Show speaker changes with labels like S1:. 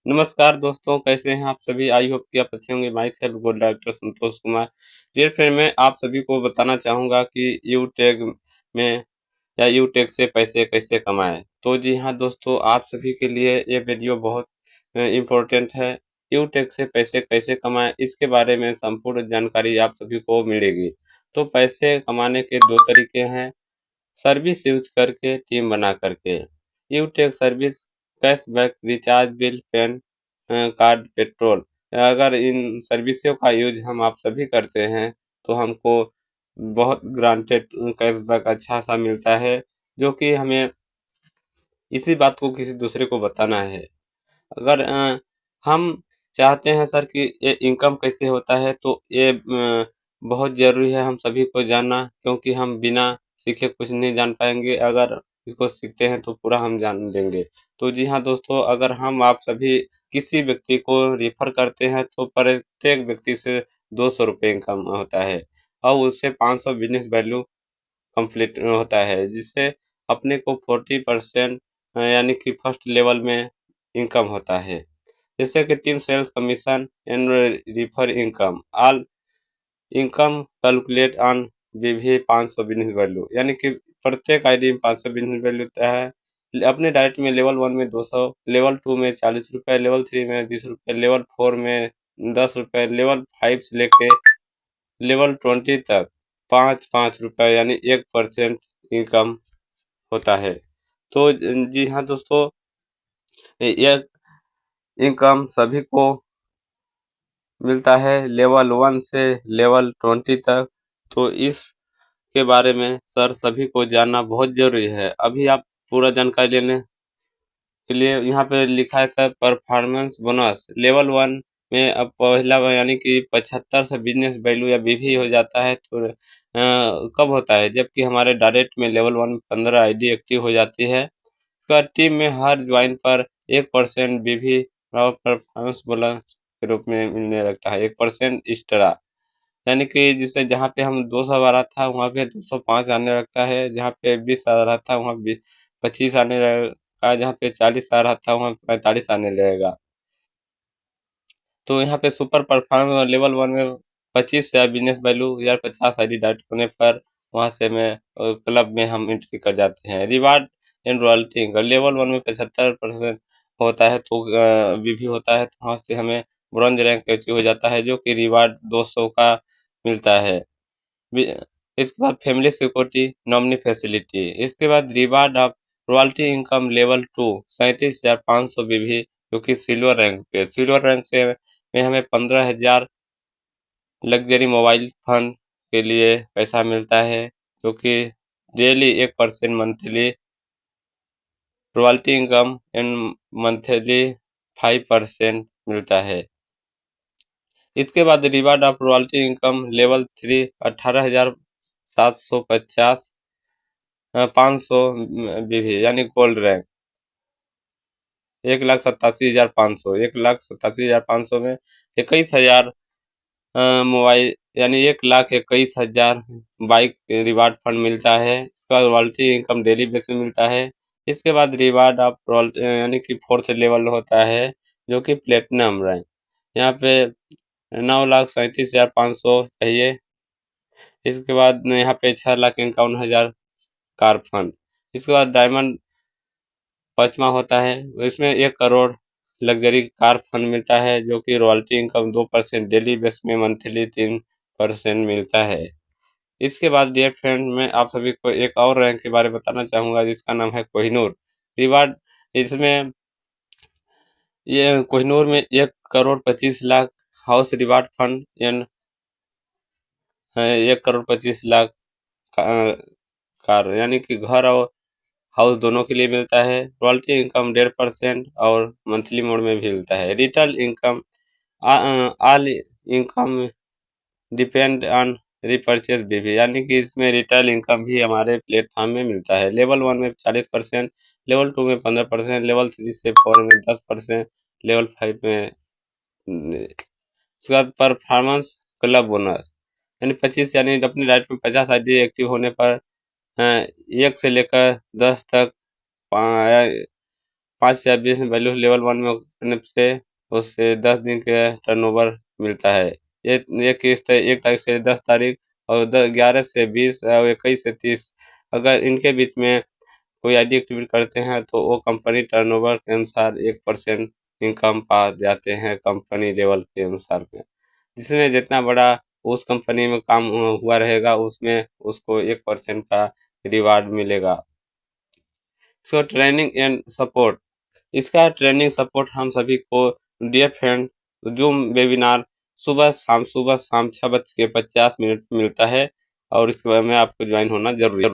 S1: नमस्कार दोस्तों, कैसे हैं आप सभी? आई होप कि आप अच्छे होंगे। Myself gold director Santosh Kumar. Dear friend, मैं आप सभी को बताना चाहूँगा कि यूट्यूब में या यूट्यूब से पैसे कैसे कमाएँ। तो जी हाँ दोस्तों, आप सभी के लिए ये वीडियो बहुत इम्पोर्टेंट है। यूट्यूब से पैसे कैसे कमाएँ, इसके बारे में संपूर्ण जानकारी आप सभी को मिलेगी। तो पैसे कमाने के 2 तरीके हैं। सर्विस यूज करके, टीम बना करके। यूटेक service cashback, recharge bill, PAN card, petrol. अगर इन सर्विसों का यूज हम आप सभी करते हैं तो हमको बहुत ग्रांटेड कैशबैक अच्छा सा मिलता है, जो कि हमें इसी बात को किसी दूसरे को बताना है। अगर हम चाहते हैं सर कि ये इनकम कैसे होता है, तो ये बहुत ज़रूरी है हम सभी को जानना, क्योंकि हम बिना सीखे कुछ नहीं जान पाएँगे। अगर इसको सीखते हैं तो पूरा हम जान लेंगे। तो जी हाँ दोस्तों, अगर हम आप सभी किसी व्यक्ति को रेफ़र करते हैं तो प्रत्येक व्यक्ति से ₹200 इनकम होता है और उससे 500 बिज़नेस वैल्यू कंप्लीट होता है, जिससे अपने को 40% यानी कि फर्स्ट लेवल में इनकम होता है। जैसे कि team sales commission and refer income, all income calculate on VV 500 business value, यानी कि प्रत्येक आईडी में 500 बिज़नेस वैल्यू होता है। अपने डायरेक्ट में लेवल 1 में 200, लेवल 2 में ₹40, लेवल 3 में ₹20, लेवल 4 में ₹10, लेवल 5 से लेके लेवल 20 तक ₹5-5 यानी 1% इनकम होता है। तो जी हाँ दोस्तों, यह इनकम सभी को मिलता है लेवल 1 से लेवल 20 तक। तो इसके बारे में सर सभी को जानना बहुत ज़रूरी है। अभी आप पूरा जानकारी लेने के लिए यहाँ पे लिखा है सर परफॉर्मेंस बोनस। लेवल 1 में अब पहला यानी कि 75 से बिज़नेस वैल्यू या बीवी हो जाता है तो कब होता है? जबकि हमारे डायरेक्ट में लेवल 1 15 आईडी एक्टिव हो जाती है। तो टीम में हर जॉइन पर 1% बीवी और परफॉर्मेंस बोनस के रूप में मिलने लगता है। 1% एक्स्ट्रा, यानी कि जिससे जहाँ पे हम 200 आ रहा था, वहाँ पे 205 आने लगता है। जहाँ पे 20 आ रहा था, वहाँ 25 आने लगेगा। जहाँ पे 40 आ रहा था, वहाँ 45 आने लगेगा। तो यहाँ पे सुपर परफॉर्मेंस लेवल 1 में 25 या बिज़नेस वैल्यू या 50 आईडी डाउट होने पर वहाँ से मैं क्लब में हम एंट्री कर जाते हैं। रिवार्ड एंड रॉयल्टी अगर लेवल 1 में 75% होता है तो बीवी होता है, तो वहाँ से हमें ब्रॉन्ज रैंक अचीव हो जाता है, जो कि रिवार्ड 200 का मिलता है। बि इसके बाद फैमिली सिक्योरिटी, नॉमिनी फैसिलिटी, इसके बाद reward of royalty income level 2 37,500 बीवी, जो कि सिल्वर रैंक पे। सिल्वर रैंक से में हमें 15,000 लग्ज़री मोबाइल फ़ोन के लिए पैसा मिलता है, जो कि daily 1% monthly royalty income and monthly 5% मिलता है। इसके बाद reward of royalty income level 3 18,750 500 बीवी यानी गोल्ड रैंक 1,87,500 1,87,500 में 21,000 मोबाइल यानी 1,21,000 बाइक रिवार्ड फंड मिलता है। इसका रॉयल्टी इनकम डेली बेस में मिलता है। इसके बाद रिवार्ड ऑफ यानी कि 4th लेवल होता है, जो कि प्लेटिनम रैंक। यहाँ पे 9,37,500 चाहिए। इसके बाद यहाँ पे 6,51,000 कार फंड। इसके बाद डायमंड 5वां होता है, इसमें 1 करोड़ लग्ज़री कार फंड मिलता है, जो कि रॉयल्टी इनकम 2% डेली बेस में मंथली 3% मिलता है। इसके बाद डियर फ्रेंड, मैं आप सभी को एक और रैंक के बारे में बताना चाहूँगा, जिसका नाम है कोहिनूर रिवार्ड। इसमें ये कोहिनूर में 1 crore 25 lakh house reward fund and 1 crore 25 lakh का कार यानी कि घर और हाउस दोनों के लिए मिलता है। रॉयल्टी इनकम 1.5% और मंथली मोड में भी मिलता है। Retail income all income depend on repurchase बीवी, यानी कि इसमें रिटेल इनकम भी हमारे प्लेटफॉर्म में मिलता है। लेवल 1 में 40%, लेवल 2 में 15%, लेवल 3 से 4 में 10%, लेवल 5 में उसके बाद परफॉर्मेंस क्लब बोनस यानी 25, यानी अपनी डाइट में 50 आईडी एक्टिव होने पर 1 से लेकर 10 तक 5 या 20 वैल्यू लेवल 1 में करने से उससे 10 दिन के टर्नओवर मिलता है। ये किस्त 1 तारीख से 10 तारीख और 11 से 20 और 21 से 30 अगर इनके बीच में कोई आईडी एक्टिवेट करते हैं तो वो कंपनी टर्नओवर के अनुसार 1% इनकम पा जाते हैं कंपनी लेवल के अनुसार में। जिसमें जितना बड़ा उस कंपनी में काम हुआ रहेगा उसमें उसको 1% का रिवार्ड मिलेगा। सो ट्रेनिंग एंड सपोर्ट, इसका ट्रेनिंग सपोर्ट हम सभी को डियर फ्रेंड जूम वेबिनार सुबह शाम 6:50 मिनट मिलता है और इसके बाद में आपको ज्वाइन होना जरूरी है।